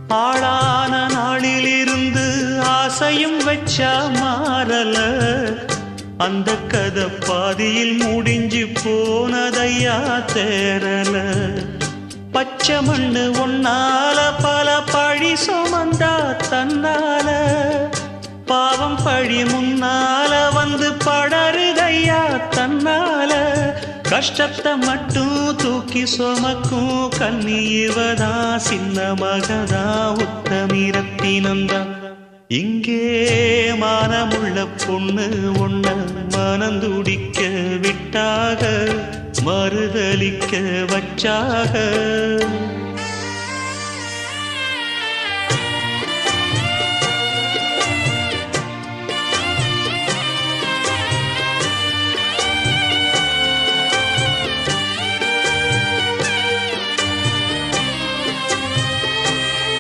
ஆளான நாளிலிருந்து ஆசையும் வச்சா மாறல, அந்த கதை பாதியில் முடிஞ்சு போனதையா தேரல. பச்சை மண்ணு ஒன்னால பல பழி சுமந்தா தன்னால, பாவம் பழி முன்னால வந்து படருதையா தன்னால. கஷ்டத்தை மட்டும் தூக்கி சுமக்கும் கண்ணீவதா, சின்ன மகதா, உத்தமிரத்தினந்தா. இங்கே மானமுள்ள பொண்ணு ஒண்ண மனந்துடிக்க விட்டாக, மறுதலிக்க வச்சாக.